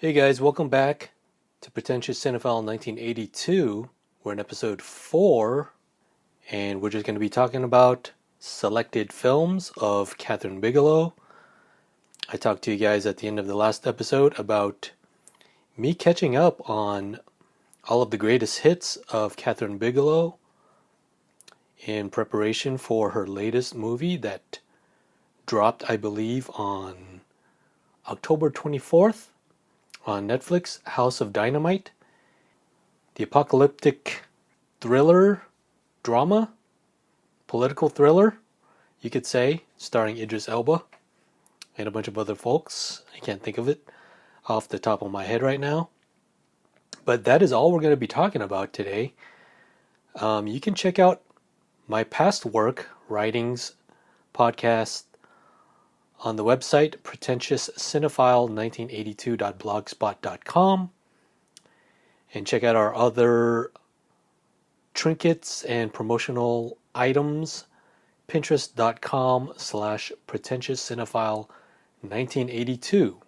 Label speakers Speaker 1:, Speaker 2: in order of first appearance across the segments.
Speaker 1: Hey guys, welcome back to Pretentious Cinephile 1982. We're in episode 4, and we're just going to be talking about selected films of Kathryn Bigelow. I talked to you guys at the end of the last episode about me catching up on all of the greatest hits of Kathryn Bigelow in preparation for her latest movie that dropped, I believe, on October 24th. On Netflix, House of Dynamite, the apocalyptic thriller, drama, political thriller, you could say, starring Idris Elba and a bunch of other folks. I can't think of it off the top of my head right now. But that is all we're going to be talking about today. You can check out my past work, writings, podcast, on the website pretentiouscinephile1982.blogspot.com, and check out our other trinkets and promotional items, pinterest.com/pretentiouscinephile1982.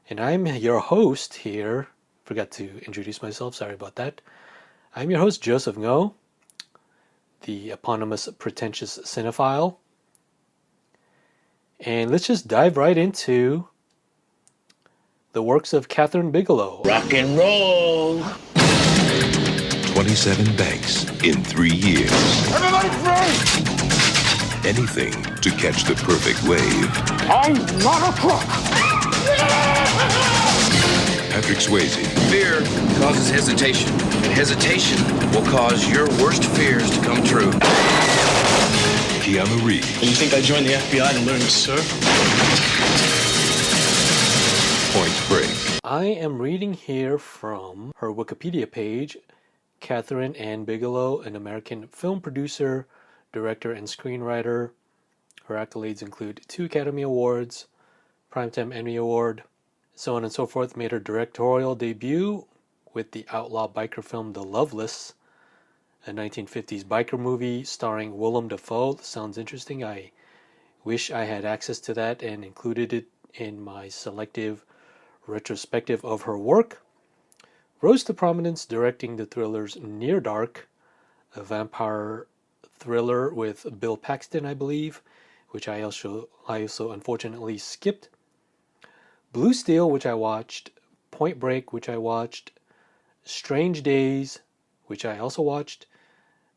Speaker 1: And I'm your host here. Forgot to introduce myself, sorry about that. I'm your host, Joseph Ngo, the eponymous Pretentious Cinephile. And let's just dive right into the works of Kathryn Bigelow.
Speaker 2: Rock and roll!
Speaker 3: 27 banks in 3 years.
Speaker 2: Everybody free!
Speaker 3: Anything to catch the perfect wave.
Speaker 2: I'm not a crook!
Speaker 3: Patrick Swayze.
Speaker 4: Fear causes hesitation, and hesitation will cause your worst fears to come true.
Speaker 3: Keanu Reeves.
Speaker 5: You think I joined the FBI to learn to surf?
Speaker 3: Point Break.
Speaker 1: I am reading here from her Wikipedia page. Kathryn Ann Bigelow, an American film producer, director, and screenwriter. Her accolades include 2 Academy Awards, Primetime Emmy Award, so on and so forth. Made her directorial debut with the outlaw biker film The Loveless, a 1950s biker movie starring Willem Dafoe. Sounds interesting. I wish I had access to that and included it in my selective retrospective of her work. Rose to prominence directing the thrillers Near Dark, a vampire thriller with Bill Paxton, I believe, which I also unfortunately skipped. Blue Steel, which I watched. Point Break, which I watched. Strange Days, which I also watched.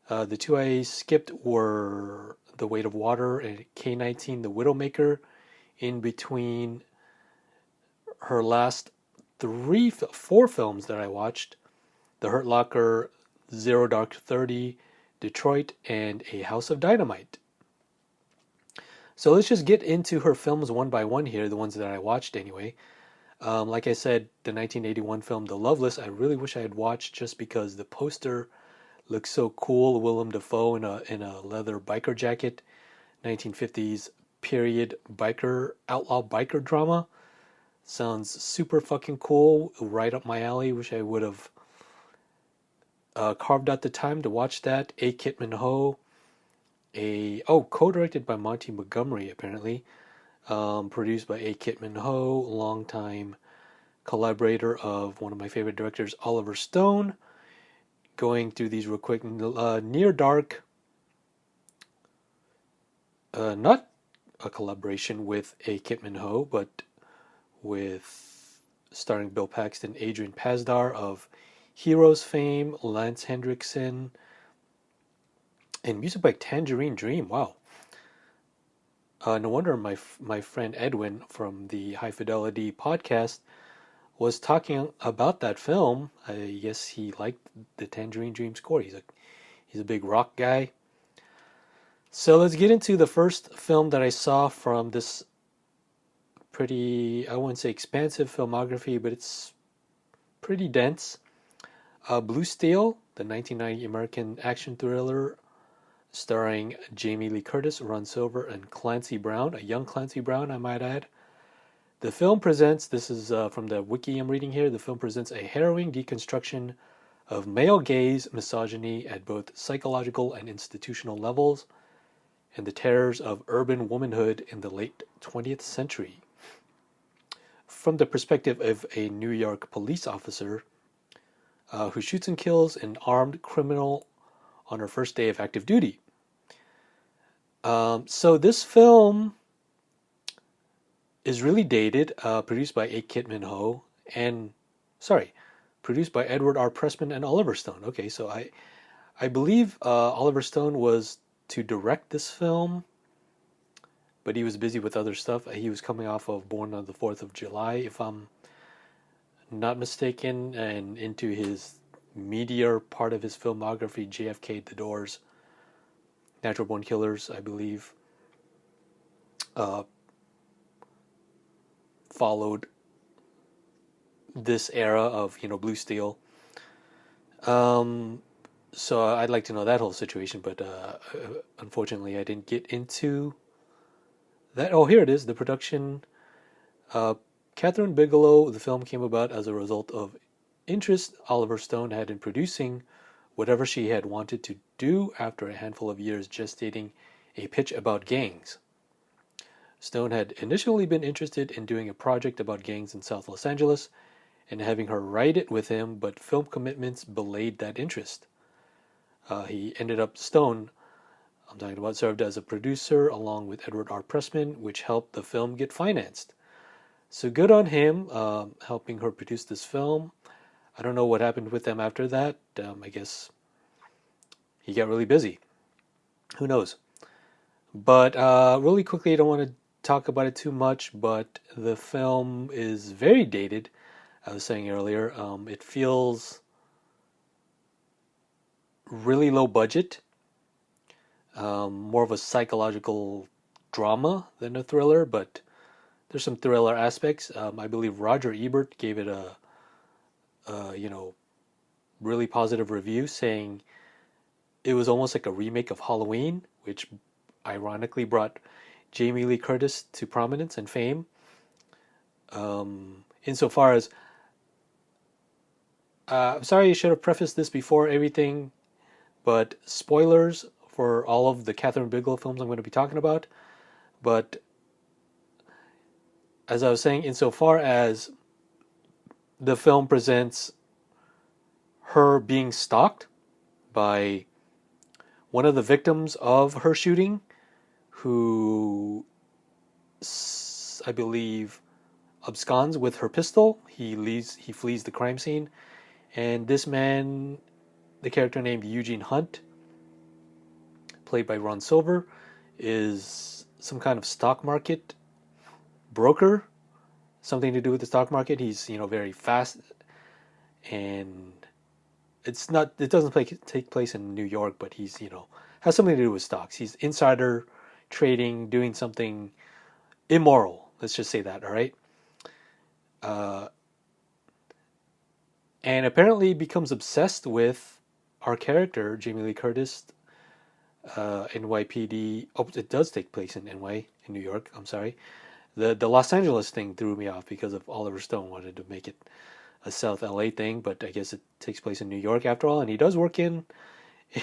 Speaker 1: The 2 I skipped were The Weight of Water and K-19, The Widowmaker. In between her last 4 films that I watched, The Hurt Locker, Zero Dark 30, Detroit, and A House of Dynamite. So let's just get into her films one by one here, the ones that I watched anyway. Like I said, the 1981 film The Loveless, I really wish I had watched just because the poster looks so cool. Willem Dafoe in a leather biker jacket, 1950s period outlaw biker drama. Sounds super fucking cool, right up my alley. Wish I would have carved out the time to watch that. A. Kitman Ho, co-directed by Monty Montgomery apparently. Produced by A. Kitman Ho, longtime collaborator of one of my favorite directors, Oliver Stone. Going through these real quick. Near Dark, not a collaboration with A. Kitman Ho, but with starring Bill Paxton, Adrian Pasdar of Heroes fame, Lance Hendrickson, and music by Tangerine Dream. Wow. No wonder my friend Edwin from the High Fidelity podcast was talking about that film. I guess he liked the Tangerine Dream score. He's a big rock guy. So let's get into the first film that I saw from this pretty, I wouldn't say expansive filmography, but it's pretty dense. Blue Steel, the 1990 American action thriller starring Jamie Lee Curtis, Ron Silver, and Clancy Brown, a young Clancy Brown, I might add. The film presents, this is from the wiki I'm reading here, the film presents a harrowing deconstruction of male gaze misogyny at both psychological and institutional levels, and the terrors of urban womanhood in the late 20th century. from the perspective of a New York police officer who shoots and kills an armed criminal on her first day of active duty. So this film is really dated, produced by A. Kit Min Ho, and produced by Edward R. Pressman and Oliver Stone. Okay, so I believe Oliver Stone was to direct this film, but he was busy with other stuff. He was coming off of Born on the 4th of July, if I'm not mistaken, and into his meatier part of his filmography, JFK, The Doors, Natural Born Killers, I believe, followed this era of, Blue Steel. So I'd like to know that whole situation, but unfortunately I didn't get into that. Oh, here it is, the production. Kathryn Bigelow, the film came about as a result of interest Oliver Stone had in producing whatever she had wanted to do after a handful of years gestating a pitch about gangs. Stone had initially been interested in doing a project about gangs in South Los Angeles and having her write it with him, but film commitments belayed that interest. He ended up, Stone, I'm talking about, served as a producer along with Edward R. Pressman, which helped the film get financed. So good on him, helping her produce this film. I don't know what happened with them after that. I guess he got really busy. Who knows? But really quickly, I don't want to talk about it too much, but the film is very dated. I was saying earlier, it feels really low budget, more of a psychological drama than a thriller, but there's some thriller aspects. I believe Roger Ebert gave it a really positive review, saying it was almost like a remake of Halloween, which ironically brought Jamie Lee Curtis to prominence and fame. Insofar as, I'm sorry I should have prefaced this before everything, but spoilers for all of the Kathryn Bigelow films I'm going to be talking about. But as I was saying, insofar as the film presents her being stalked by one of the victims of her shooting, who I believe absconds with her pistol. He flees the crime scene, and this man, the character named Eugene Hunt, played by Ron Silver, is some kind of stock market broker, something to do with the stock market. He's very fast, and it doesn't take place in New York, but he's has something to do with stocks. He's insider trading, doing something immoral. Let's just say that, all right? And apparently becomes obsessed with our character, Jamie Lee Curtis, NYPD. Oh, it does take place in New York. I'm sorry. The Los Angeles thing threw me off because of Oliver Stone wanted to make it a South LA thing, but I guess it takes place in New York after all, and he does work in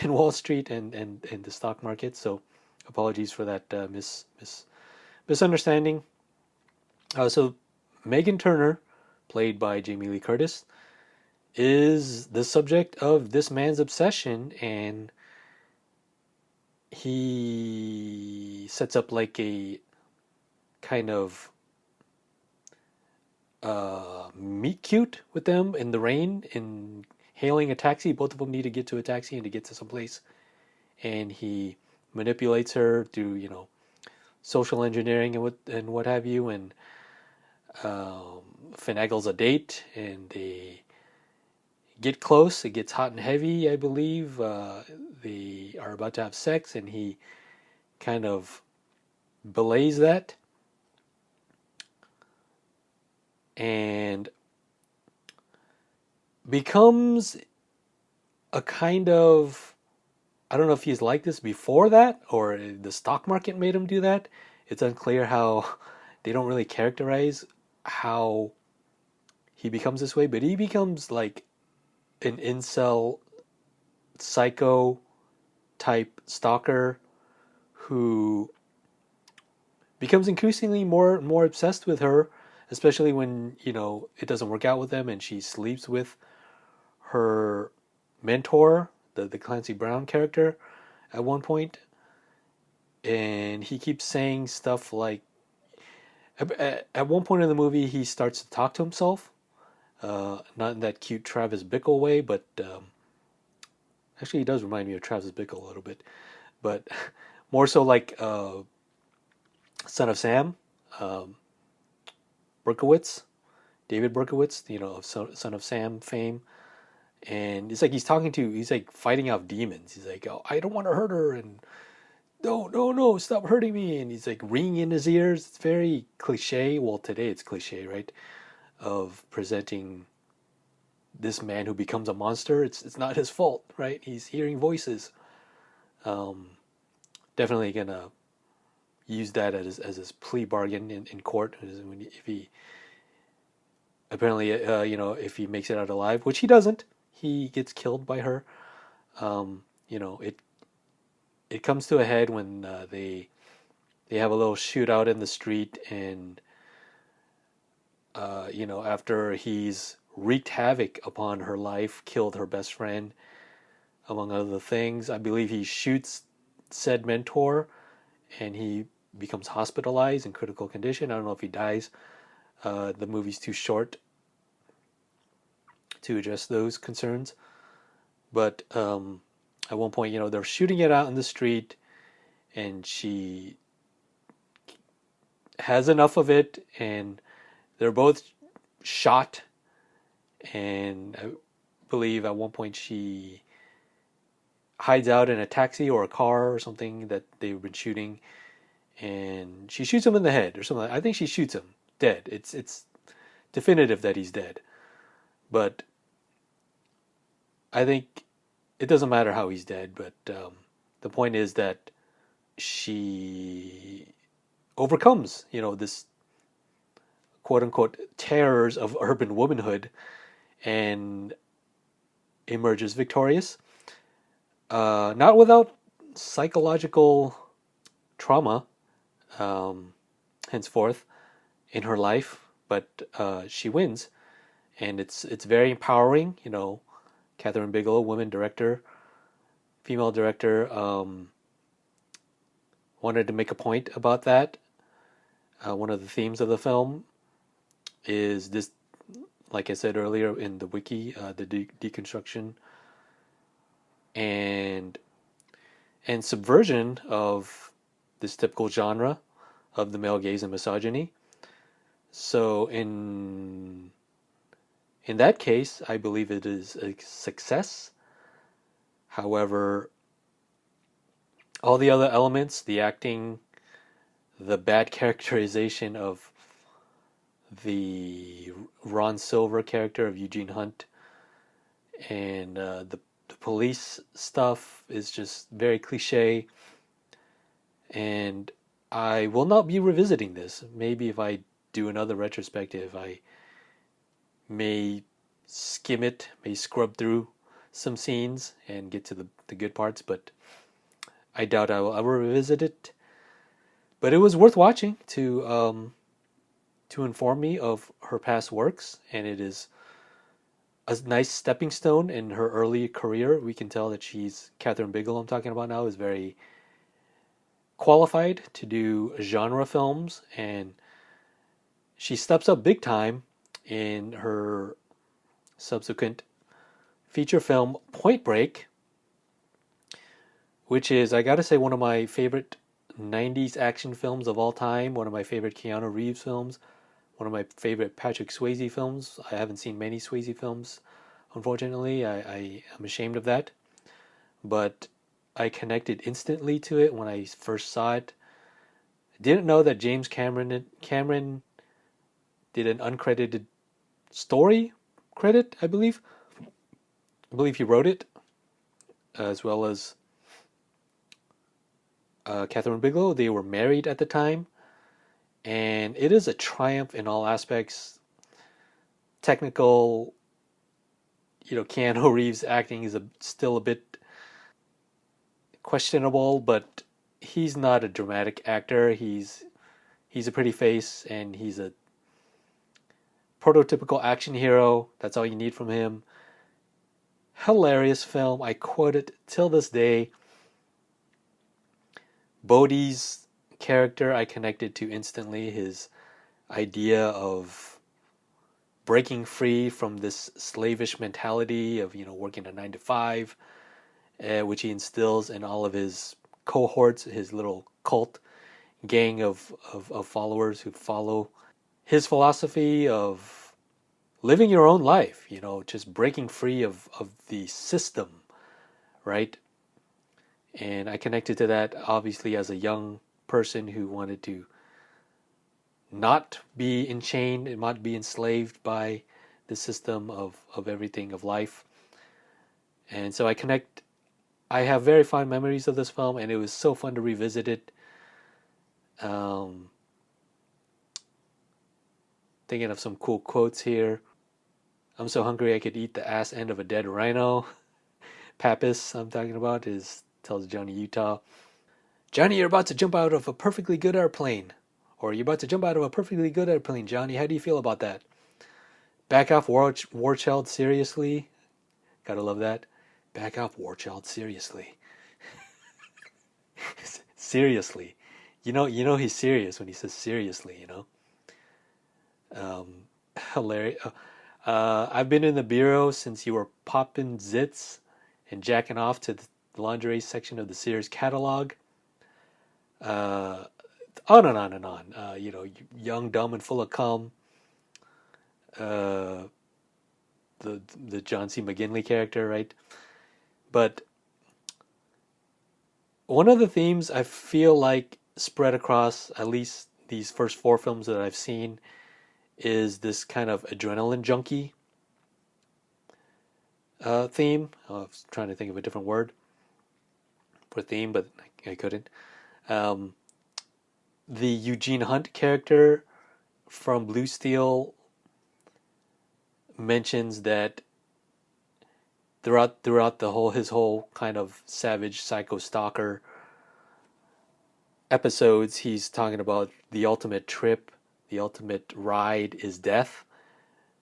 Speaker 1: Wall Street and the stock market. So apologies for that misunderstanding. So Megan Turner, played by Jamie Lee Curtis, is the subject of this man's obsession, and he sets up like a kind of meet cute with them in the rain, in hailing a taxi. Both of them need to get to a taxi and to get to some place, and he manipulates her through social engineering and what have you, and finagles a date, and they get close. It gets hot and heavy, I believe. They are about to have sex, and he kind of belays that. And becomes a kind of, I don't know if he's like this before that, or the stock market made him do that. It's unclear how, they don't really characterize how he becomes this way, but he becomes like an incel psycho type stalker who becomes increasingly more obsessed with her especially when, it doesn't work out with them and she sleeps with her mentor, the Clancy Brown character, at one point, and he keeps saying stuff like, at one point in the movie, he starts to talk to himself, not in that cute Travis Bickle way, but actually, he does remind me of Travis Bickle a little bit, but more so like Son of Sam, um, Berkowitz, David Berkowitz, of Son of Sam fame. And it's like he's like fighting off demons. He's like, oh, I don't want to hurt her, and no, no, no, stop hurting me. And he's like ringing in his ears. It's very cliche. Well, today it's cliche, right? Of presenting this man who becomes a monster. It's not his fault, right? He's hearing voices. Um, Definitely gonna use that as his plea bargain in court if he apparently if he makes it out alive, which he doesn't. He gets killed by her. It comes to a head when they have a little shootout in the street, and after he's wreaked havoc upon her life, killed her best friend, among other things. I believe he shoots said mentor, and he becomes hospitalized in critical condition. I don't know if he dies. The movie's too short to address those concerns. But at one point, they're shooting it out in the street, and she has enough of it, and they're both shot. And I believe at one point she hides out in a taxi or a car or something that they've been shooting, and she shoots him in the head or something. I think she shoots him dead. It's definitive that he's dead, but I think it doesn't matter how he's dead. But the point is that she overcomes, this quote unquote terrors of urban womanhood and emerges victorious. Not without psychological trauma, henceforth, in her life, but she wins, and it's very empowering. Kathryn Bigelow, woman director, female director, wanted to make a point about that. One of the themes of the film is this, like I said earlier in the wiki, the deconstruction and subversion of this typical genre of the male gaze and misogyny. So in that case, I believe it is a success. However, all the other elements, the acting, the bad characterization of the Ron Silver character of Eugene Hunt, and the police stuff is just very cliche. And I will not be revisiting this. Maybe if I do another retrospective, I may skim it, may scrub through some scenes and get to the good parts, but I doubt I will ever revisit it. But it was worth watching to inform me of her past works, and it is a nice stepping stone in her early career. We can tell that Kathryn Bigelow, I'm talking about now, is very qualified to do genre films, and she steps up big time in her subsequent feature film Point Break, which is, I gotta say, one of my favorite 90s action films of all time, one of my favorite Keanu Reeves films, one of my favorite Patrick Swayze films. I haven't seen many Swayze films, unfortunately. I am ashamed of that. But I connected instantly to it when I first saw it. I didn't know that James Cameron did an uncredited story credit, I believe. I believe he wrote it, as well as Kathryn Bigelow. They were married at the time. And it is a triumph in all aspects. Technical, Keanu Reeves' acting is still a bit questionable, but he's not a dramatic actor. He's a pretty face, and he's a prototypical action hero. That's all you need from him. Hilarious film. I quote it till this day. Bodhi's character I connected to instantly. His idea of breaking free from this slavish mentality of, working a 9 to 5, which he instills in all of his cohorts, his little cult gang of followers who follow his philosophy of living your own life, just breaking free of the system, right? And I connected to that obviously as a young person who wanted to not be enchained and not be enslaved by the system of everything of life. And so I have very fond memories of this film, and it was so fun to revisit it. Thinking of some cool quotes here. I'm so hungry I could eat the ass end of a dead rhino. Pappas, I'm talking about, tells Johnny Utah, Johnny, you're about to jump out of a perfectly good airplane. Or you're about to jump out of a perfectly good airplane, Johnny. How do you feel about that? Back off, War Child, seriously? Gotta love that. Back off, War Child, seriously. Seriously. You know he's serious when he says seriously, Hilarious. I've been in the bureau since you were popping zits and jacking off to the lingerie section of the Sears catalog. On and on and on. Young, dumb, and full of cum. The John C. McGinley character, right? But one of the themes I feel like spread across at least these first 4 films that I've seen is this kind of adrenaline junkie theme. I was trying to think of a different word for theme, but I couldn't. The Eugene Hunt character from Blue Steel mentions that throughout his whole kind of savage psycho stalker episodes, he's talking about the ultimate trip, the ultimate ride is death.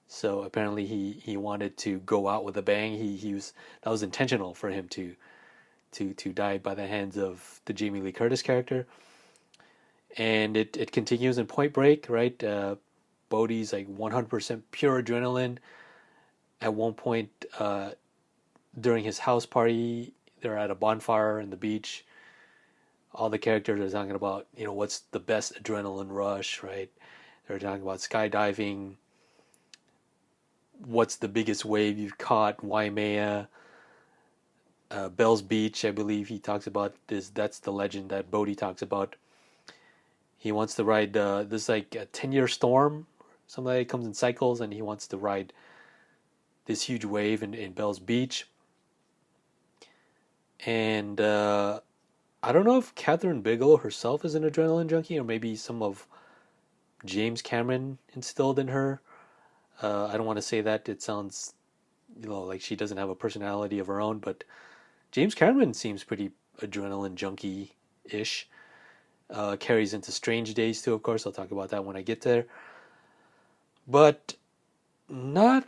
Speaker 1: So apparently he wanted to go out with a bang. That was intentional for him to die by the hands of the Jamie Lee Curtis character. And it continues in Point Break, right? Bodhi's like 100% pure adrenaline. At one point, during his house party, they're at a bonfire on the beach. All the characters are talking about, what's the best adrenaline rush, right? They're talking about skydiving. What's the biggest wave you've caught? Waimea. Bell's Beach, I believe he talks about this. That's the legend that Bodhi talks about. He wants to ride this like a 10-year storm. Somebody comes in cycles, and he wants to ride this huge wave in Bell's Beach. And I don't know if Kathryn Bigelow herself is an adrenaline junkie, or maybe some of James Cameron instilled in her. I don't want to say that. It sounds, like she doesn't have a personality of her own, but James Cameron seems pretty adrenaline junkie-ish. Carries into Strange Days too, of course. I'll talk about that when I get there. But not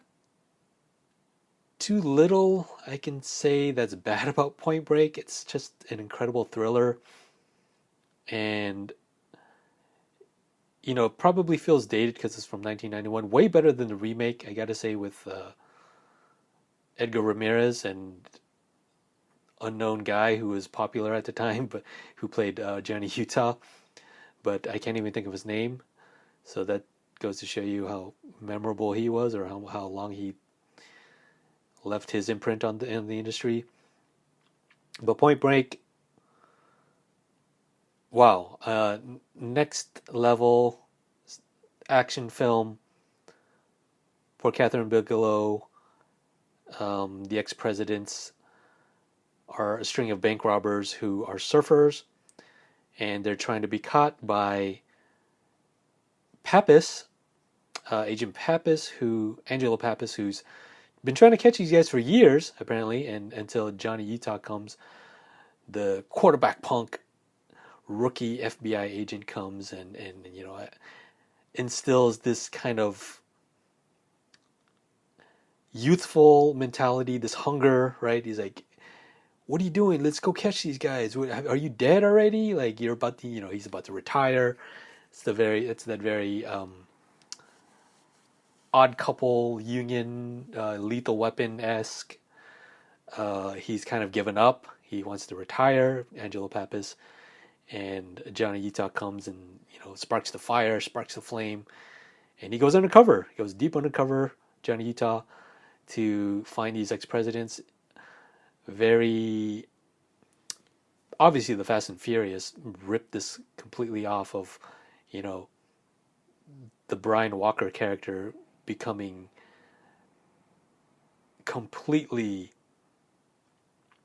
Speaker 1: too little I can say that's bad about Point Break. It's just an incredible thriller. And, probably feels dated because it's from 1991. Way better than the remake, I gotta say, with Edgar Ramirez and unknown guy who was popular at the time, but who played Johnny Utah. But I can't even think of his name. So that goes to show you how memorable he was, or how long he left his imprint in the industry. But Point Break, wow, next level action film for Kathryn Bigelow. The ex-presidents are a string of bank robbers who are surfers, and they're trying to be caught by Pappas, Agent Pappas, Angelo Pappas, who's been trying to catch these guys for years, apparently, and until Johnny Utah comes, the quarterback punk rookie FBI agent comes and instills this kind of youthful mentality, this hunger, right? He's like, what are you doing? Let's go catch these guys. Are you dead already? Like you're about to, he's about to retire. It's that very odd couple union, Lethal Weapon-esque. He's kind of given up. He wants to retire, Angelo Pappas. And Johnny Utah comes and, sparks the fire, sparks the flame. And he goes undercover. He goes deep undercover, Johnny Utah, to find these ex-presidents. Very obviously, the Fast and Furious ripped this completely off of, the Brian Walker character becoming completely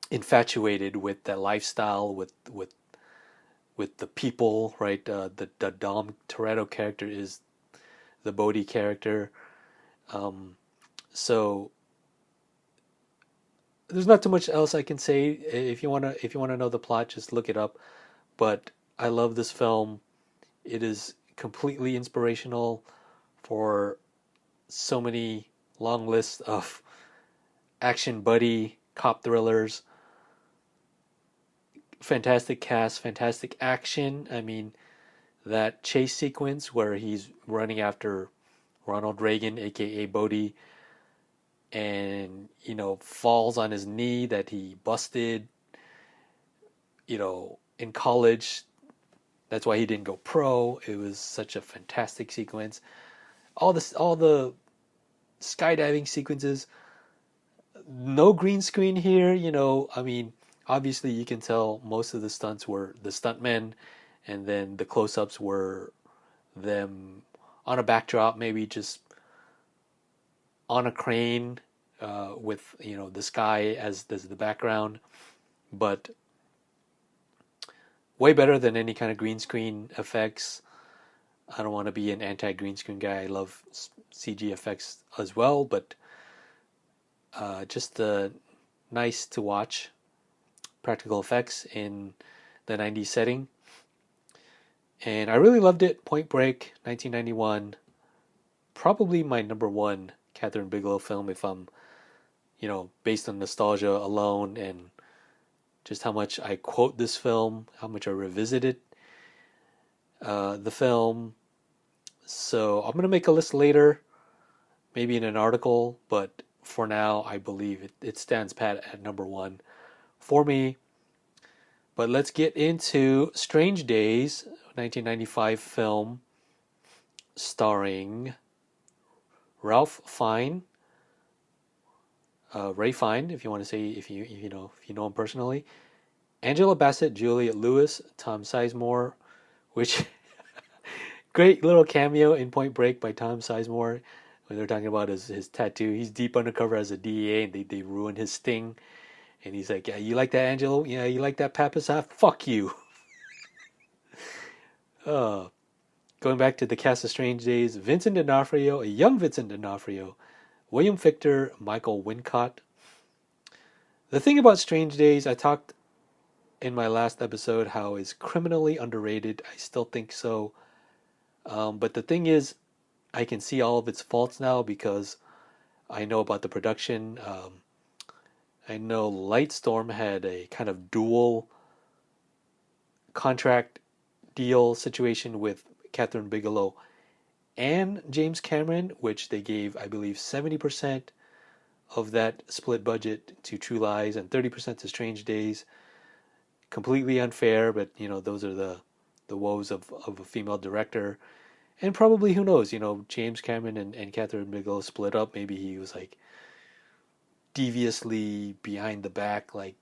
Speaker 1: infatuated with that lifestyle, with the people, right? The Dom Toretto character is the Bodhi character. So there's not too much else I can say. If you wanna know the plot, just look it up. But I love this film. It is completely inspirational for so many long lists of action buddy cop thrillers. Fantastic cast, fantastic action. I mean, that chase sequence where he's running after Ronald Reagan, aka Bodhi, and falls on his knee that he busted in college. That's why he didn't go pro. It was such a fantastic sequence. All the skydiving sequences, no green screen here. I mean, obviously you can tell most of the stunts were the stuntmen, and then the close-ups were them on a backdrop, maybe just on a crane, with the sky as the background. But way better than any kind of green screen effects. I don't want to be an anti-green screen guy. I love CG effects as well, but just nice to watch practical effects in the 90s setting. And I really loved it. Point Break, 1991. Probably my number one Kathryn Bigelow film, if I'm, based on nostalgia alone and just how much I quote this film, how much I revisited the film. So I'm going to make a list later, maybe in an article, but for now, I believe it stands pat at number one for me. But let's get into Strange Days, 1995 film starring Ralph Fiennes, Ray Fiennes, if you want to say, if you know him personally, Angela Bassett, Juliette Lewis, Tom Sizemore, which great little cameo in Point Break by Tom Sizemore when they're talking about his tattoo. He's deep undercover as a DEA, and they ruin his sting. And he's like, yeah, you like that, Angelo? Yeah, you like that, Pappas? Fuck you. Going back to the cast of Strange Days, Vincent D'Onofrio, a young Vincent D'Onofrio, William Fichtner, Michael Wincott. The thing about Strange Days, I talked in my last episode how it's criminally underrated. I still think so. But the thing is, I can see all of its faults now because I know about the production. I know Lightstorm had a kind of dual contract deal situation with Kathryn Bigelow and James Cameron, which they gave, I believe, 70% of that split budget to True Lies and 30% to Strange Days. Completely unfair, but those are the woes of a female director. And probably, who knows, James Cameron and Kathryn Bigelow split up. Maybe he was like deviously behind the back, like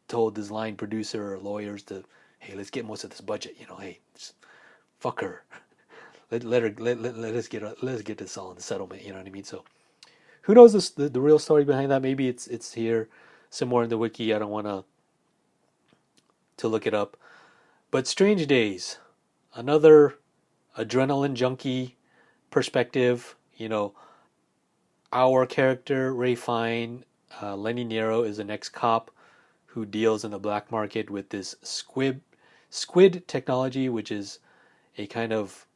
Speaker 1: told his line producer or lawyers to, hey, let's get most of this budget. Hey, just fuck her. Let's get this all in the settlement. You know what I mean? So, who knows the real story behind that? Maybe it's here somewhere in the wiki. I don't want to look it up. But Strange Days, another adrenaline junkie perspective. Our character Ray Fiennes, Lenny Nero, is an ex-cop who deals in the black market with this squid technology, which is a kind of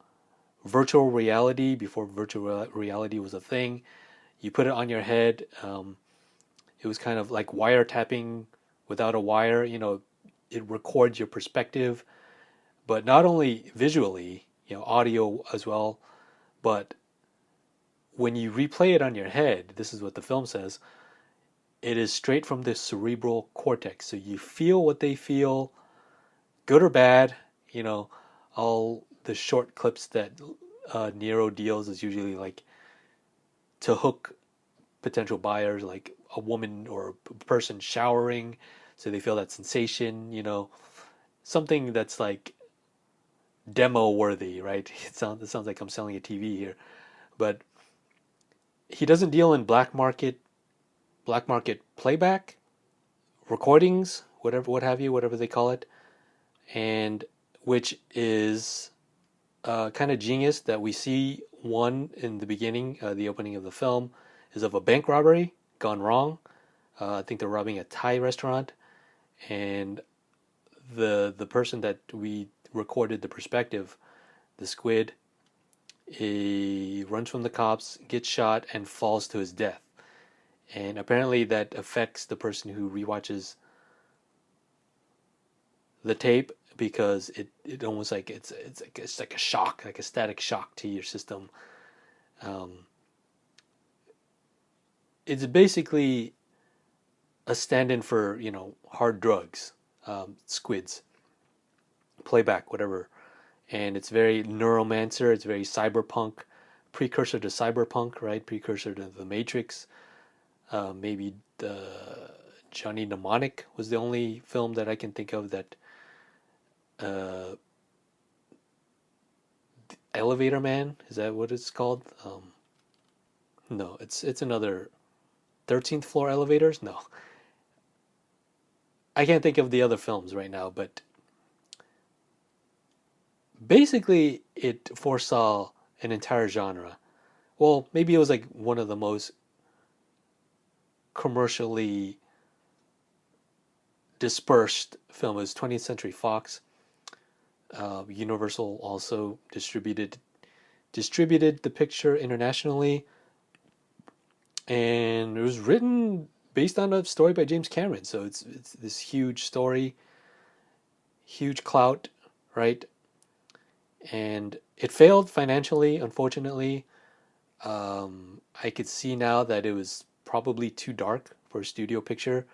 Speaker 1: virtual reality before virtual reality was a thing. You put it on your head. It was kind of like wiretapping without a wire. It records your perspective, but not only visually, audio as well, but when you replay it on your head, this is what the film says, it is straight from the cerebral cortex. So you feel what they feel, good or bad. All the short clips that Nero deals is usually like to hook potential buyers, like a woman or a person showering, so they feel that sensation, something that's like demo worthy, right? It sounds like I'm selling a TV here, but he doesn't deal in black market playback, recordings, what have you, whatever they call it, and which is kind of genius that we see one in the beginning, the opening of the film, is of a bank robbery gone wrong. I think they're robbing a Thai restaurant, and the person that we recorded the perspective, the squid, he runs from the cops, gets shot, and falls to his death. And apparently that affects the person who rewatches the tape, because it almost like it's like a shock, like a static shock to your system. It's basically a stand-in for hard drugs, squids, playback, whatever, and it's very neuromancer. It's very cyberpunk, precursor to cyberpunk, right? Precursor to the Matrix. Maybe the Johnny Mnemonic was the only film that I can think of that. Elevator Man, is that what it's called? No, it's another 13th floor elevators. No, I can't think of the other films right now, but basically it foresaw an entire genre. Well, maybe it was like one of the most commercially dispersed film. It was 20th Century Fox. Universal also distributed the picture internationally, and it was written based on a story by James Cameron. So it's this huge story, huge clout, right? And it failed financially, unfortunately. I could see now that it was probably too dark for a studio picture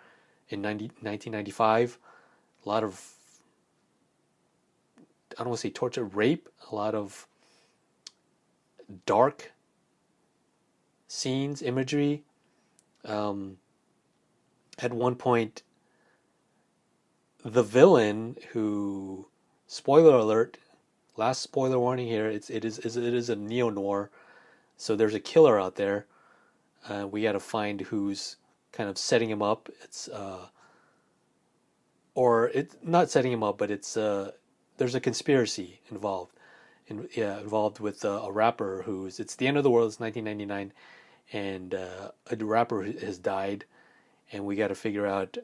Speaker 1: in 1995. A lot of, I don't want to say torture, rape, a lot of dark scenes, imagery. At one point, the villain, who, spoiler alert, last spoiler warning here, it is a neo-noir, so there's a killer out there. We got to find who's kind of setting him up. It's not setting him up, but there's a conspiracy involved. Involved with a rapper it's the end of the world. It's 1999, and a rapper has died, and we got to figure out,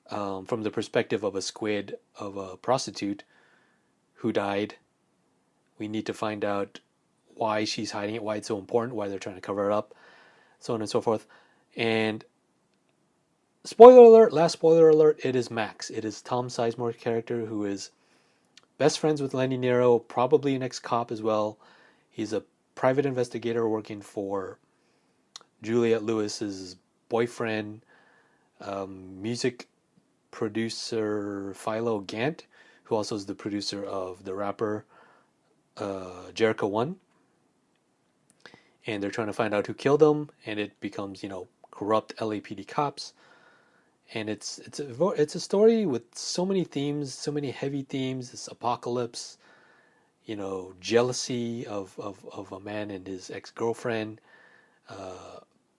Speaker 1: from the perspective of a squid, of a prostitute who died. We need to find out why she's hiding it, why it's so important, why they're trying to cover it up, so on and so forth. And spoiler alert, last spoiler alert, it is Max. It is Tom Sizemore's character, who is best friends with Lenny Nero, probably an ex-cop as well. He's a private investigator working for Juliette Lewis's boyfriend, music producer Philo Gant, who also is the producer of the rapper Jericho 1. And they're trying to find out who killed him, and it becomes, corrupt LAPD cops. And it's a story with so many themes, so many heavy themes. This apocalypse, jealousy of a man and his ex-girlfriend,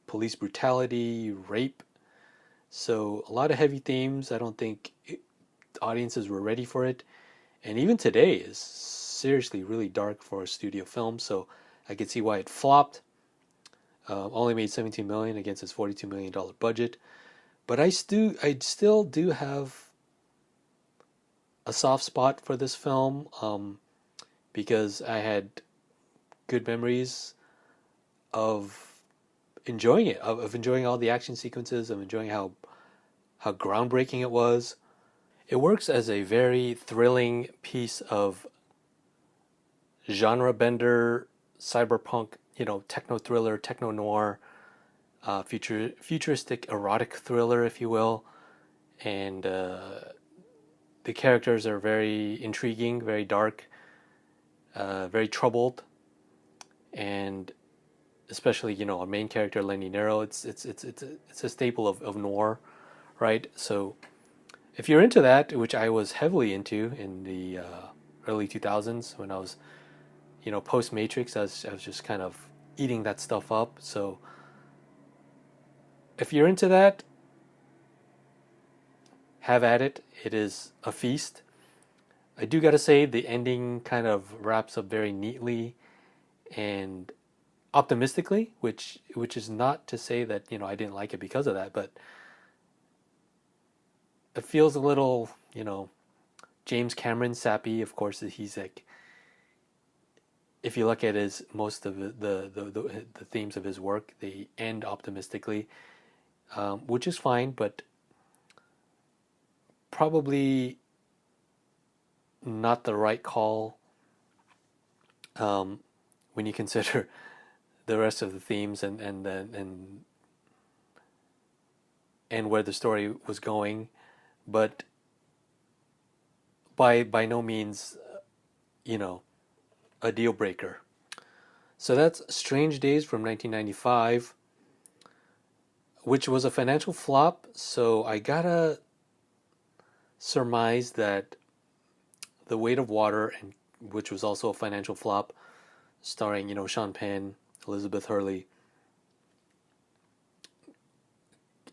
Speaker 1: police brutality, rape. So a lot of heavy themes. I don't think audiences were ready for it. And even today is seriously really dark for a studio film. So I could see why it flopped. Only made $17 million against its $42 million budget. But I still do have a soft spot for this film, because I had good memories of enjoying it, of enjoying all the action sequences, of enjoying how groundbreaking it was. It works as a very thrilling piece of genre bender, cyberpunk, techno thriller, techno noir, futuristic erotic thriller, if you will. And the characters are very intriguing, very dark, very troubled, and especially our main character Lenny Nero. It's a staple of noir, right? So if you're into that, which I was heavily into in the early 2000s when I was post Matrix, I was just kind of eating that stuff up. So if you're into that, have at it. It is a feast. I do gotta say the ending kind of wraps up very neatly and optimistically, which is not to say that I didn't like it because of that, but it feels a little James Cameron sappy. Of course, he's like, if you look at his most of the themes of his work, they end optimistically, which is fine, but probably not the right call when you consider the rest of the themes and where the story was going, but by no means a deal breaker. So that's Strange Days from 1995, which was a financial flop. So I gotta surmise that The Weight of Water, and which was also a financial flop, starring Sean Penn, Elizabeth Hurley,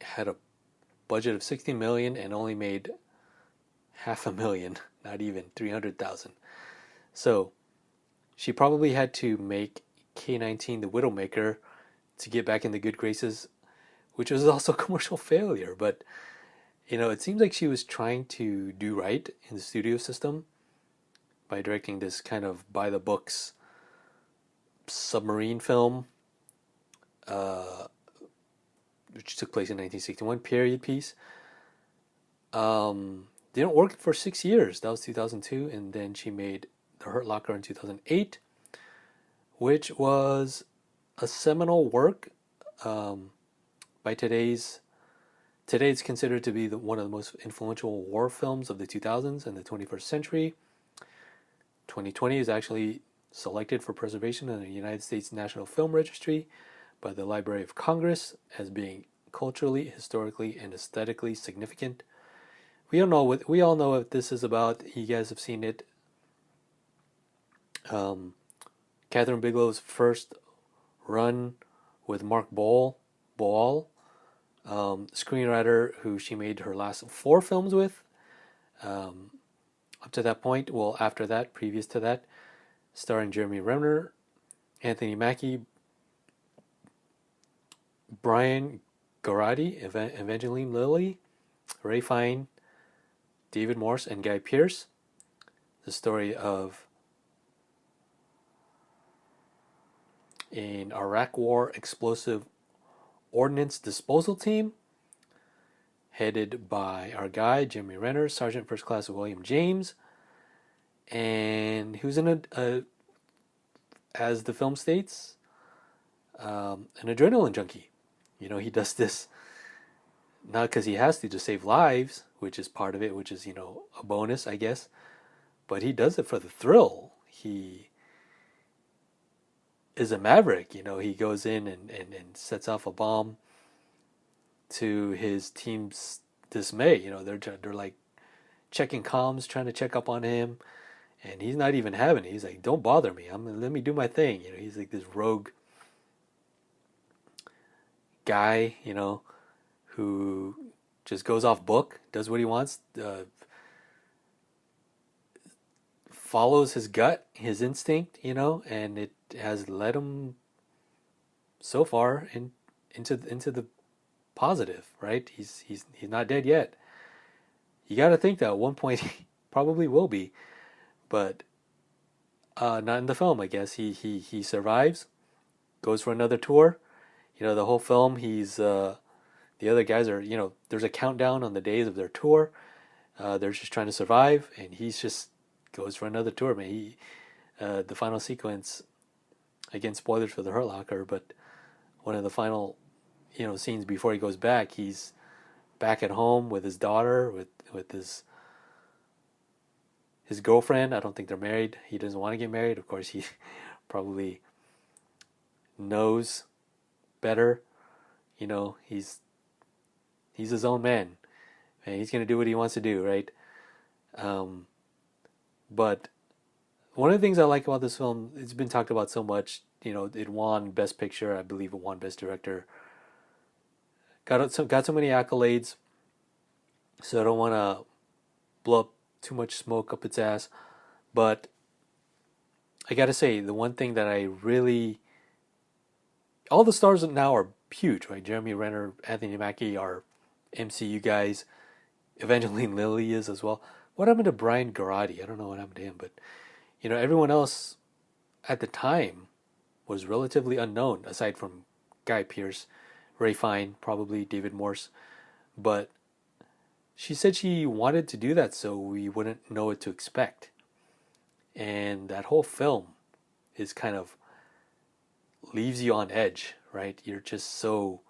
Speaker 1: had a budget of $60 million and only made $500,000, not even 300,000. So she probably had to make K-19 The Widowmaker to get back in the good graces, which was also a commercial failure. But it seems like she was trying to do right in the studio system by directing this kind of by the books submarine film, which took place in 1961, period piece. Didn't work for 6 years. That was 2002, and then she made The Hurt Locker in 2008, which was a seminal work. By today it's considered to be one of the most influential war films of the 2000s and the 21st century. 2020 is actually selected for preservation in the United States National Film Registry by the Library of Congress as being culturally, historically, and aesthetically significant. We all know what this is about. You guys have seen it. Kathryn Bigelow's first run with Mark Boal, screenwriter who she made her last 4 films with. Up to that point, after that, previous to that, starring Jeremy Renner, Anthony Mackie, Brian Garati, Evangeline Lilly, Ray Fine, David Morse, and Guy Pearce. The story of an Iraq War explosive ordnance disposal team headed by our guy, Jeremy Renner, Sergeant First Class William James, and who's as the film states, an adrenaline junkie. He does this not because he has to save lives, which is part of it, which is, a bonus, I guess, but he does it for the thrill. He is a maverick. He goes in and sets off a bomb to his team's dismay. They're like checking comms, trying to check up on him, and he's not even having it. He's like, "Don't bother me. Let me do my thing." He's like this rogue guy, who just goes off book, does what he wants, follows his gut, his instinct, and it has led him so far into the positive, right? He's not dead yet. You got to think that at one point he probably will be, but not in the film. I guess he survives, goes for another tour. The whole film, the other guys are, there's a countdown on the days of their tour. They're just trying to survive, and he's just goes for another tour, man. The final sequence, again, spoilers for the Hurt Locker, but one of the final, scenes before he goes back, he's back at home with his daughter, with his girlfriend. I don't think they're married. He doesn't want to get married. Of course, he probably knows better. He's his own man, and he's gonna do what he wants to do, right? But one of the things I like about this film, it's been talked about so much. It won Best Picture. I believe it won Best Director. Got so many accolades. So I don't want to blow up too much smoke up its ass. But I gotta say, the one thing that I really... All the stars now are huge, right? Jeremy Renner, Anthony Mackie are MCU guys. Evangeline Lilly is as well. What happened to Brian Garrotti? I don't know what happened to him, but everyone else at the time was relatively unknown, aside from Guy Pearce, Ray Fiennes, probably David Morse. But she said she wanted to do that so we wouldn't know what to expect. And that whole film is kind of leaves you on edge, right? You're just so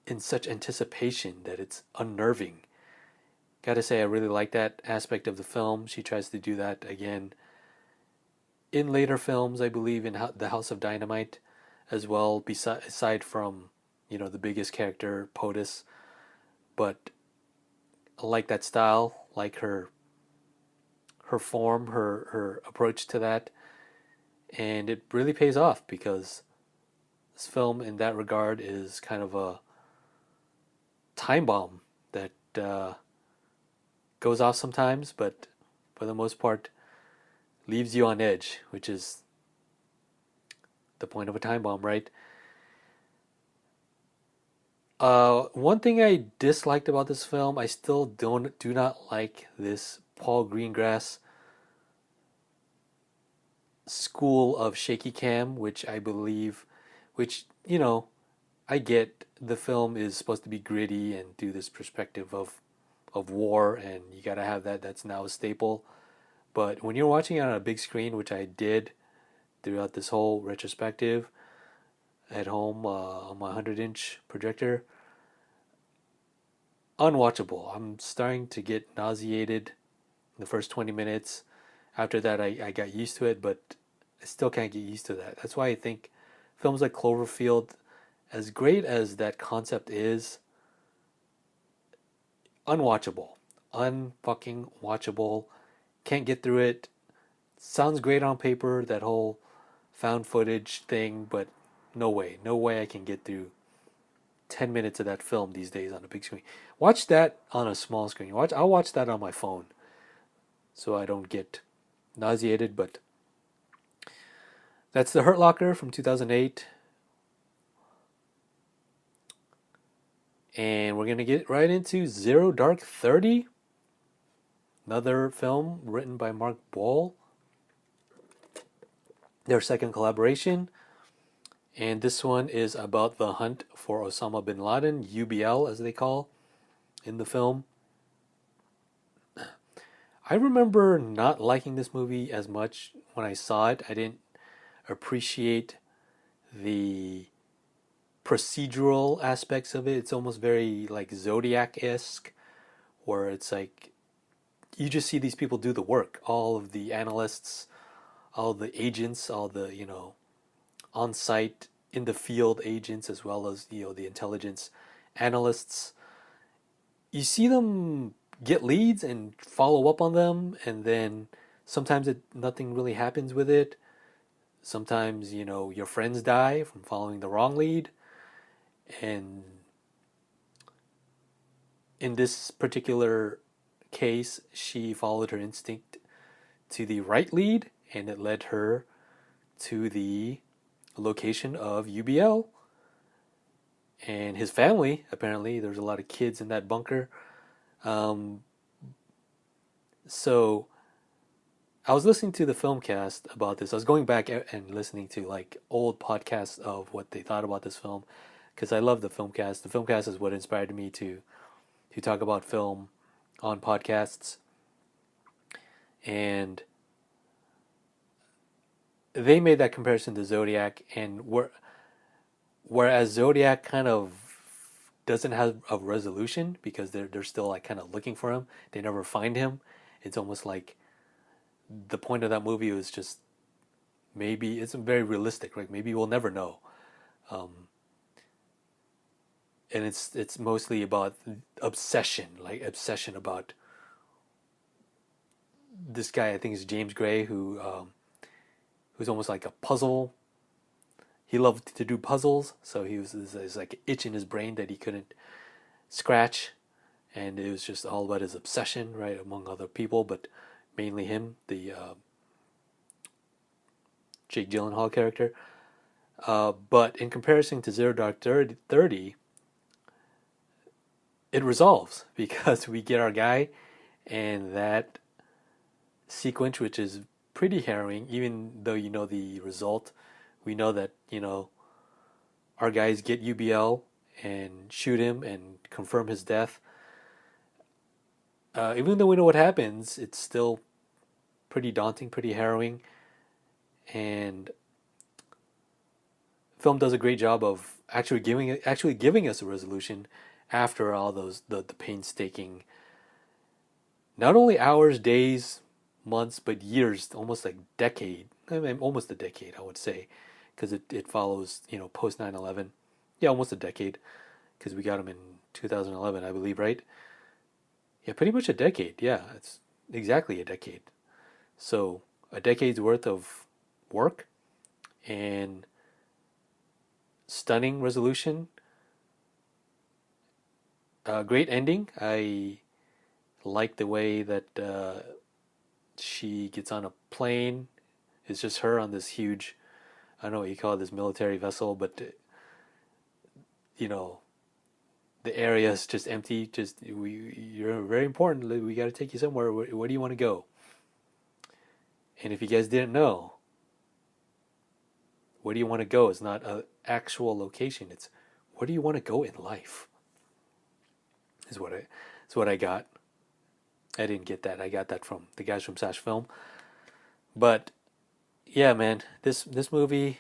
Speaker 1: in such anticipation that it's unnerving. Gotta say, I really like that aspect of the film. She tries to do that again in later films, I believe, in The House of Dynamite as well, aside from, the biggest character, POTUS. But I like that style, like her form, her approach to that. And it really pays off because this film, in that regard, is kind of a time bomb that goes off sometimes, but for the most part leaves you on edge, which is the point of a time bomb, right? One thing I disliked about this film, I still do not like this Paul Greengrass school of shaky cam, which I believe, I get the film is supposed to be gritty and do this perspective of war, and you gotta have that. That's now a staple. But when you're watching it on a big screen, which I did throughout this whole retrospective at home on my 100-inch projector, unwatchable. I'm starting to get nauseated in the first 20 minutes. After that, I got used to it, but I still can't get used to that. That's why I think films like Cloverfield, as great as that concept is, unwatchable. Unfucking watchable. Can't get through it. Sounds great on paper, that whole found footage thing, but no way I can get through 10 minutes of that film these days on a big screen. Watch that on a small screen. I'll watch that on my phone so I don't get nauseated. But that's The Hurt Locker from 2008. And we're going to get right into Zero Dark 30. Another film written by Mark Boal. Their second collaboration. And this one is about the hunt for Osama bin Laden, UBL as they call in the film. I remember not liking this movie as much when I saw it. I didn't appreciate the procedural aspects of it. It's almost very like Zodiac-esque, where it's like you just see these people do the work. All of the analysts, all the agents, all the, on-site, in the field agents, as well as, the intelligence analysts. You see them get leads and follow up on them, and then sometimes nothing really happens with it. Sometimes, your friends die from following the wrong lead. And in this particular case, she followed her instinct to the right lead, and it led her to the location of UBL and his family. Apparently, there's a lot of kids in that bunker. So I was listening to the filmcast about this. I was going back and listening to like old podcasts of what they thought about this film because I love the filmcast. The filmcast is what inspired me to talk about film on podcasts, and they made that comparison to Zodiac, and whereas Zodiac kind of doesn't have a resolution because they're still like kind of looking for him. They never find him. It's almost like the point of that movie was just maybe it's very realistic. Like maybe we'll never know, and it's mostly about obsession, like obsession about this guy. I think is James Gray, who's almost like a puzzle. He loved to do puzzles, so he was like an itch in his brain that he couldn't scratch, and it was just all about his obsession, right, among other people, but mainly him, the Jake Gyllenhaal character. But in comparison to Zero Dark 30, it resolves because we get our guy, and that sequence, which is pretty harrowing, even though you know the result. We know that, our guys get UBL and shoot him and confirm his death. Even though we know what happens, it's still pretty daunting, pretty harrowing, and film does a great job of actually giving us a resolution after all those the painstaking, not only hours, days, months, but years, almost like decade. I mean, almost a decade, I would say, because it follows post 9/11. Yeah, almost a decade, because we got him in 2011, I believe, right? Yeah, pretty much a decade. Yeah, it's exactly a decade. So a decade's worth of work and stunning resolution. Great ending. I like the way that she gets on a plane. It's just her on this huge, I don't know what you call it, this military vessel, but the area is just empty. Just you're very important. We got to take you somewhere. Where do you want to go? And if you guys didn't know, where do you want to go? It's not an actual location. It's where do you want to go in life? Is what I got. I didn't get that. I got that from the guys from Sash Film. But yeah, man, this movie,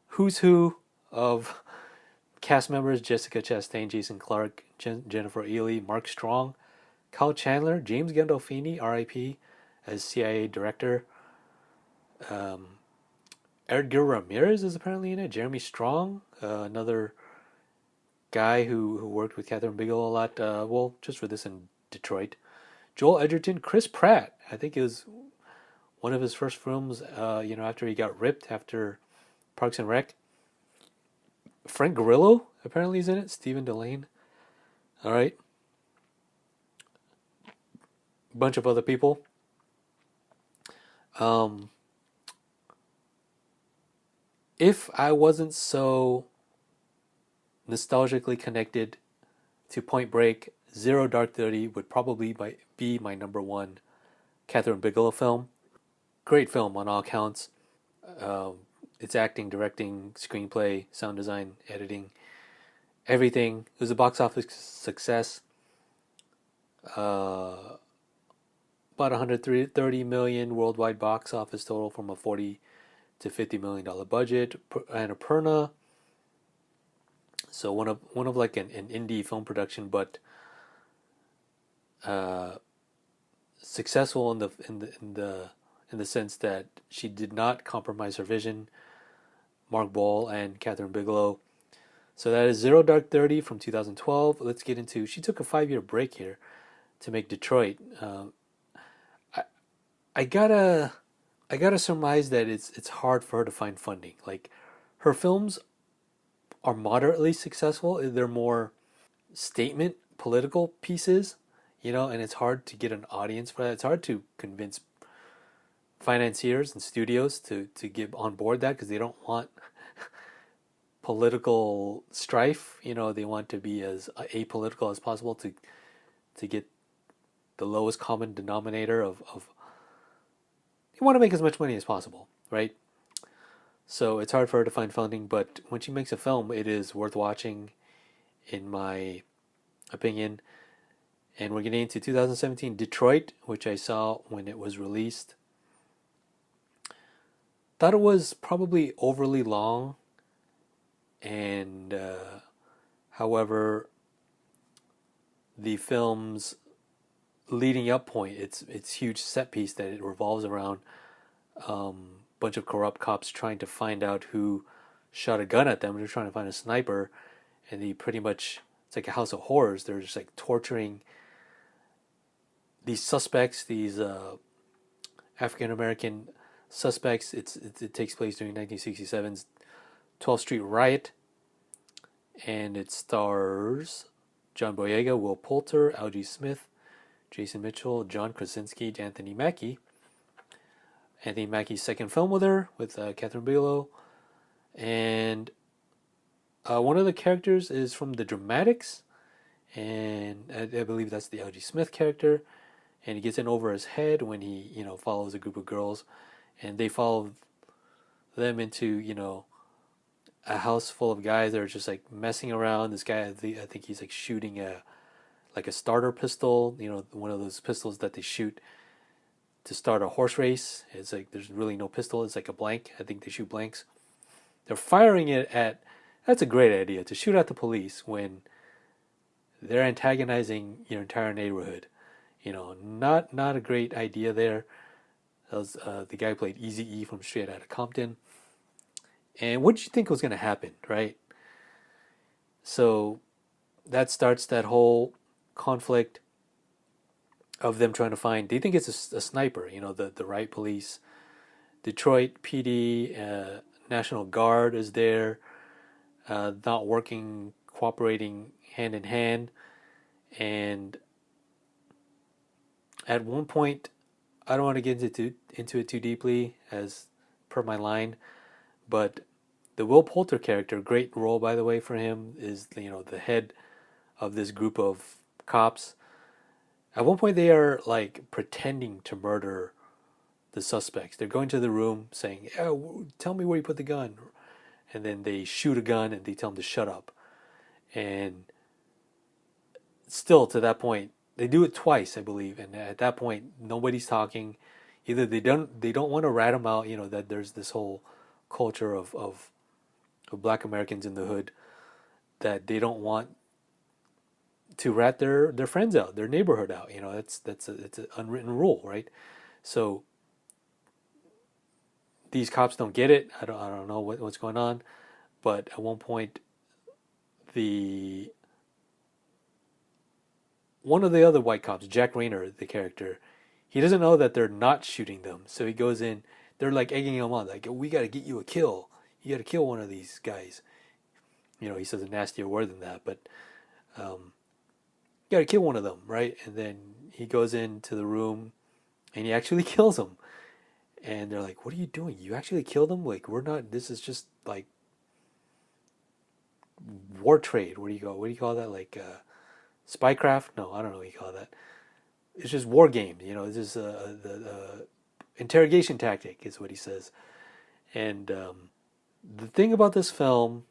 Speaker 1: who's who of cast members: Jessica Chastain, Jason Clarke, Jennifer Ely, Mark Strong, Kyle Chandler, James Gandolfini, R.I.P. as CIA director. Edgar Ramirez is apparently in it. Jeremy Strong, another guy who worked with Kathryn Bigelow a lot. Well, just for this in Detroit. Joel Edgerton, Chris Pratt. I think it was one of his first films. After he got ripped after Parks and Rec. Frank Grillo apparently is in it. Stephen Delane. All right. Bunch of other people. If I wasn't so nostalgically connected to Point Break, Zero Dark 30 would probably be my number one Kathryn Bigelow film. Great film on all counts. It's acting, directing, screenplay, sound design, editing, everything. It was a box office success. About 130 million worldwide box office total from a $40 to $50 million budget. Annapurna. So one of like an indie film production, but successful in the sense that she did not compromise her vision. Mark Ball and Kathryn Bigelow. So that is Zero Dark 30 from 2012. Let's get into. She took a 5-year break here to make Detroit. I gotta surmise that it's hard for her to find funding. Like her films are moderately successful. They're more statement political pieces, and it's hard to get an audience for that. It's hard to convince financiers and studios to get on board that because they don't want political strife. They want to be as apolitical as possible to get the lowest common denominator of you want to make as much money as possible, right? So it's hard for her to find funding, but when she makes a film, it is worth watching, in my opinion. And we're getting into 2017 Detroit, which I saw when it was released. Thought it was probably overly long, and however, the film's leading up point, it's huge set piece that it revolves around bunch of corrupt cops trying to find out who shot a gun at them. They're trying to find a sniper, and they pretty much, it's like a house of horrors. They're just like torturing these suspects, these African American suspects. It takes place during 1967's 12th Street riot, and it stars John Boyega, Will Poulter, Algie Smith, Jason Mitchell, John Krasinski, Anthony Mackie. Anthony Mackie's second film with her, with Kathryn Bigelow. And one of the characters is from the Dramatics, and I believe that's the Algie Smith character. And he gets in over his head when he, follows a group of girls, and they follow them into, a house full of guys that are just like messing around. This guy, I think he's like shooting a starter pistol, one of those pistols that they shoot to start a horse race. It's like there's really no pistol. It's like a blank. I think they shoot blanks. They're firing it at. That's a great idea, to shoot at the police when they're antagonizing your entire neighborhood. Not a great idea there. That was the guy who played Eazy-E from Straight Outta Compton. And what did you think was going to happen, right? So that starts that whole conflict of them trying to find. They think it's a sniper. The riot police, Detroit PD, National Guard is there, not working, cooperating hand in hand, and at one point, I don't want to get into it too deeply, as per my line, but the Will Poulter character, great role by the way for him, is the head of this group of cops. At one point, they are like pretending to murder the suspects. They're going to the room saying, "Tell me where you put the gun," and then they shoot a gun and they tell them to shut up. And still, to that point, they do it twice, I believe. And at that point, nobody's talking. Either they don't want to rat them out. That there's this whole culture of Black Americans in the hood that they don't want to rat their friends out, their neighborhood out. It's an unwritten rule, right? So these cops don't get it. I don't know what's going on, but at one point, one of the other white cops, Jack Rayner, the character, he doesn't know that they're not shooting them. So he goes in. They're like egging him on, like, "We got to get you a kill. You got to kill one of these guys." He says a nastier word than that, but you got to kill one of them, right? And then he goes into the room, and he actually kills him. And they're like, "What are you doing? You actually killed him? Like, we're not. This is just like war trade. What do you call that? Like spycraft? No, I don't know what you call that. It's just war game. It's just the interrogation tactic," is what he says. And the thing about this film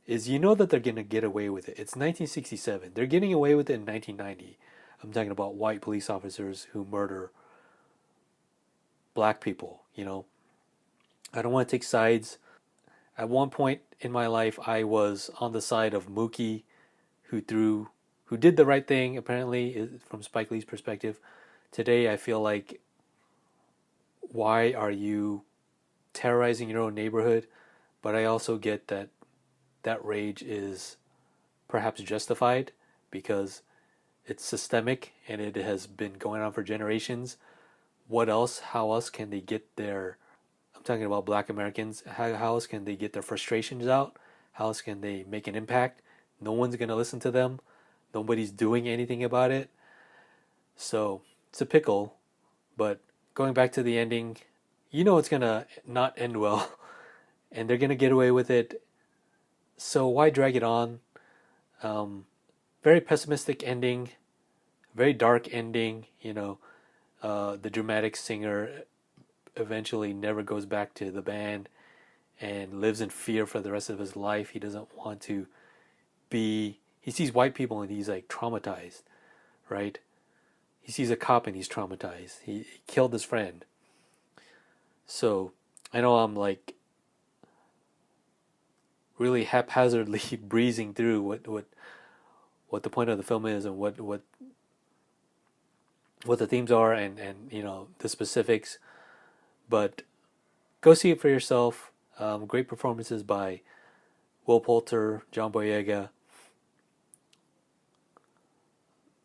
Speaker 1: is, that they're going to get away with it. It's 1967. They're getting away with it in 1990. I'm talking about white police officers who murder black people. I don't want to take sides. At one point in my life, I was on the side of Mookie, who did the right thing, apparently, from Spike Lee's perspective. Today, I feel like, why are you terrorizing your own neighborhood? But I also get that rage is perhaps justified because it's systemic and it has been going on for generations. What else? How else can they get their... I'm talking about Black Americans. How else can they get their frustrations out? How else can they make an impact? No one's going to listen to them. Nobody's doing anything about it. So it's a pickle. But going back to the ending, it's going to not end well. And they're going to get away with it. So why drag it on? Very pessimistic ending. Very dark ending. The dramatic singer eventually never goes back to the band and lives in fear for the rest of his life. He doesn't want to be. He sees white people and he's like traumatized, right? He sees a cop and he's traumatized. He killed his friend. So I know I'm like really haphazardly breezing through what the point of the film is and what the themes are and the specifics. But go see it for yourself. Great performances by Will Poulter, John Boyega.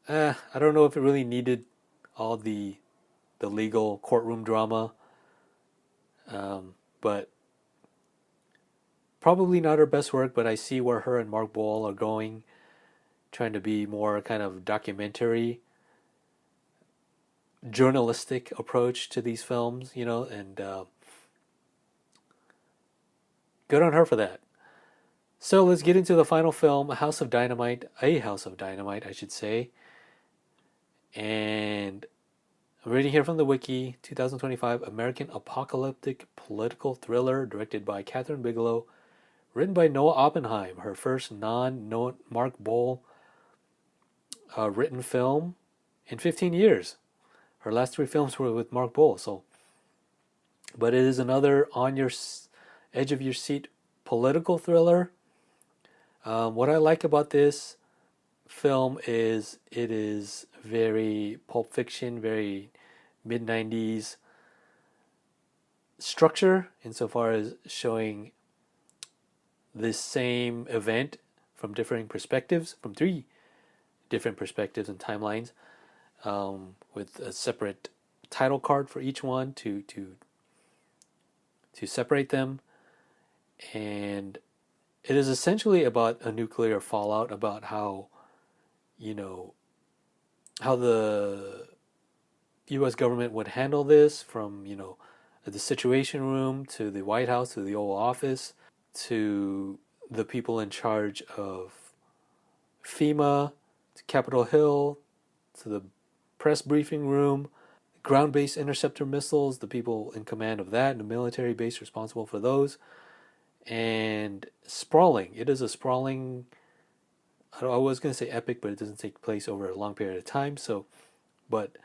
Speaker 1: I don't know if it really needed all the legal courtroom drama, but probably not her best work. But I see where her and Mark Boal are going, trying to be more kind of documentary, journalistic approach to these films, and good on her for that. So let's get into the final film, A House of Dynamite, I should say. And I'm reading here from the wiki, 2025 American apocalyptic political thriller directed by Kathryn Bigelow, written by Noah Oppenheim, her first non-Mark Boal written film in 15 years. Her last 3 films were with Mark Boal, but it is another on your edge of your seat political thriller. What I like about this film is it is very Pulp Fiction, very mid-90s structure insofar as showing this same event from differing perspectives, from 3 different perspectives and timelines, with a separate title card for each one to separate them. And it is essentially about a nuclear fallout, about how the U.S. government would handle this, from the Situation Room to the White House to the Oval Office to the people in charge of FEMA to Capitol Hill to the press briefing room, ground-based interceptor missiles, the people in command of that, and the military base responsible for those, and sprawling. It is a sprawling. I was going to say epic, but it doesn't take place over a long period of time. But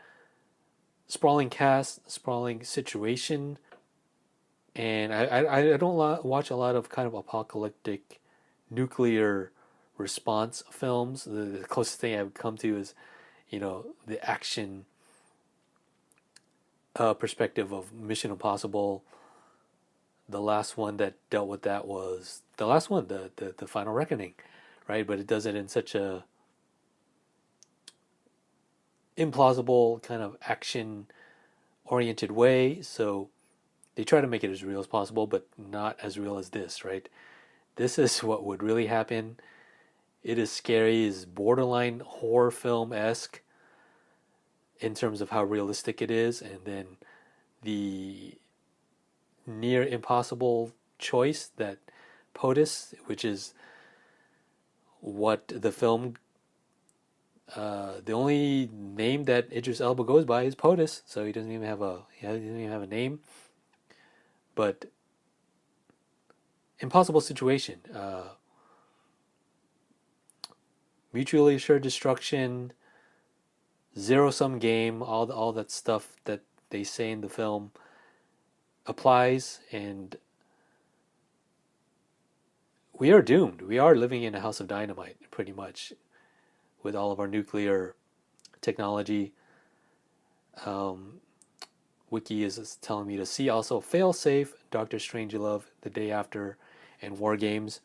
Speaker 1: sprawling cast, sprawling situation, and I don't watch a lot of kind of apocalyptic nuclear response films. The closest thing I would come to is, the action perspective of Mission Impossible. The last one that dealt with that was the last one, the Final Reckoning, right? But it does it in such a implausible kind of action-oriented way. So they try to make it as real as possible, but not as real as this, right? This is what would really happen. It is scary, is borderline horror film-esque in terms of how realistic it is, and then the near impossible choice that POTUS, which is what the film, the only name that Idris Elba goes by is POTUS, so he doesn't even have a name. But impossible situation, mutually assured destruction, zero-sum game, all that stuff that they say in the film applies, and we are doomed. We are living in a house of dynamite, pretty much, with all of our nuclear technology. Wiki is telling me to see also Failsafe, Doctor Strangelove, The Day After, and War Games.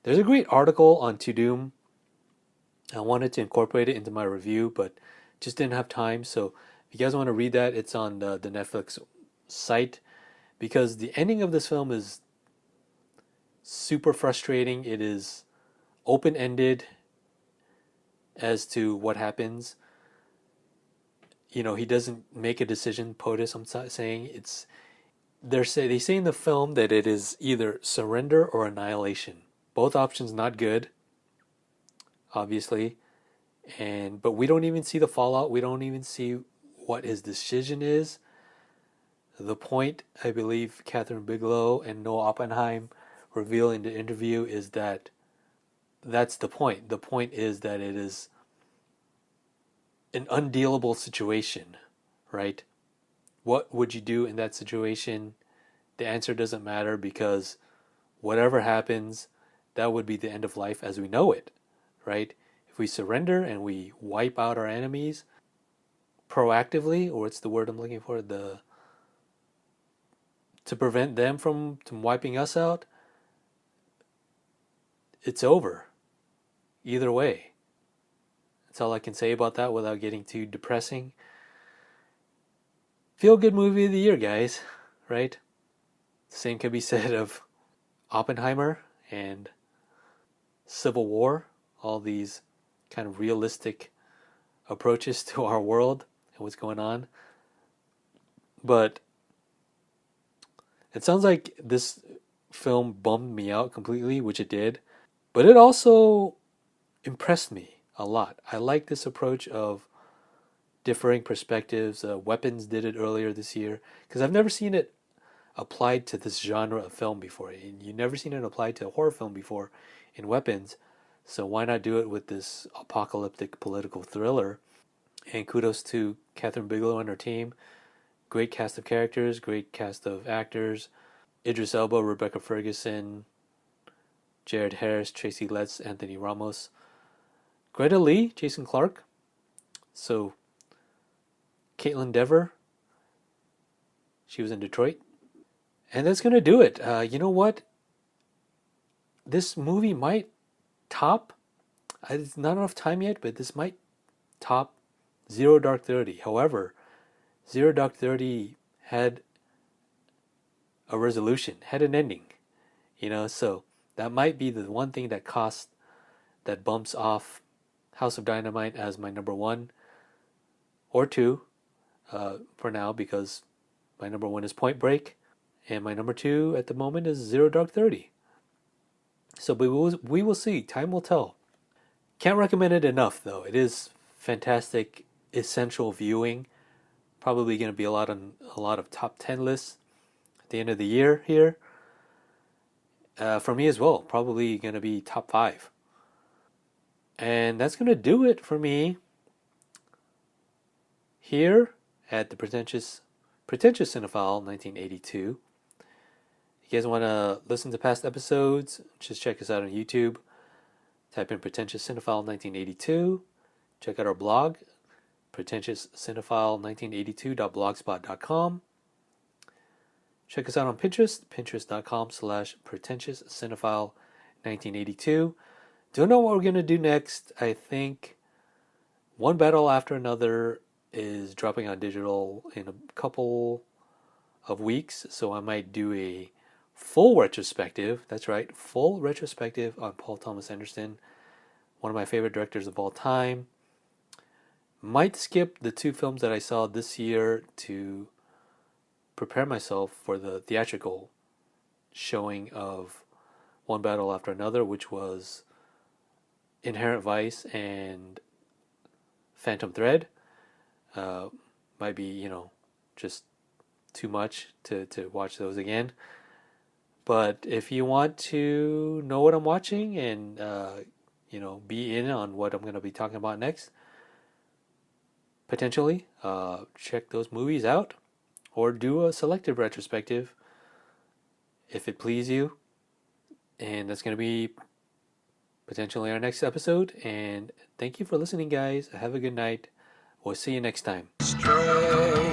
Speaker 1: There's a great article on To Doom. I wanted to incorporate it into my review, but just didn't have time. So if you guys want to read that, it's on the Netflix site, because the ending of this film is super frustrating. It is open-ended as to what happens. He doesn't make a decision. POTUS, I'm saying, they say in the film that it is either surrender or annihilation. Both options not good, obviously, but we don't even see the fallout. We don't even see what his decision is. The point, I believe, Kathryn Bigelow and Noah Oppenheim reveal in the interview is that that's the point. The point is that it is an undealable situation, right? What would you do in that situation? The answer doesn't matter because whatever happens, that would be the end of life as we know it, right? If we surrender and we wipe out our enemies proactively, or what's the word I'm looking for? To prevent them from wiping us out, it's over. Either way. That's all I can say about that without getting too depressing. Feel good movie of the year, guys, right? Same can be said of Oppenheimer and Civil War, all these kind of realistic approaches to our world and what's going on. But it sounds like this film bummed me out completely, which it did. But it also impressed me a lot. I like this approach of differing perspectives. Weapons did it earlier this year because I've never seen it applied to this genre of film before. And you've never seen it applied to a horror film before in Weapons. So why not do it with this apocalyptic political thriller? And kudos to Kathryn Bigelow and her team. Great cast of characters, great cast of actors. Idris Elba, Rebecca Ferguson, Jared Harris, Tracy Letts, Anthony Ramos. Greta Lee, Jason Clarke. So, Caitlin Dever, she was in Detroit. And that's going to do it. You know what? This movie might top, it's not enough time yet, but this might top Zero Dark 30. However, Zero Dark 30 had a resolution, had an ending, so that might be the one thing that bumps off House of Dynamite as my number one or two for now, because my number one is Point Break and my number two at the moment is Zero Dark 30. So we will see. Time will tell. Can't recommend it enough, though. It is fantastic, essential viewing. Probably going to be a lot of top 10 lists at the end of the year here. For me as well, probably going to be top 5. And that's going to do it for me here at the Pretentious Cinephile 1982. If you guys want to listen to past episodes, just check us out on YouTube. Type in Pretentious Cinephile 1982. Check out our blog, pretentiouscinephile1982.blogspot.com. Check us out on Pinterest, pinterest.com/pretentiouscinephile1982. Don't know what we're going to do next. I think One Battle After Another is dropping on digital in a couple of weeks, so I might do a full retrospective. That's right, full retrospective on Paul Thomas Anderson, one of my favorite directors of all time. Might skip the 2 films that I saw this year to prepare myself for the theatrical showing of One Battle After Another, which was Inherent Vice and Phantom Thread. Might be, just too much to watch those again. But if you want to know what I'm watching and, be in on what I'm going to be talking about next, potentially, check those movies out or do a selective retrospective if it please you. And that's going to be potentially our next episode. And thank you for listening, guys. Have a good night. We'll see you next time.
Speaker 4: Stray.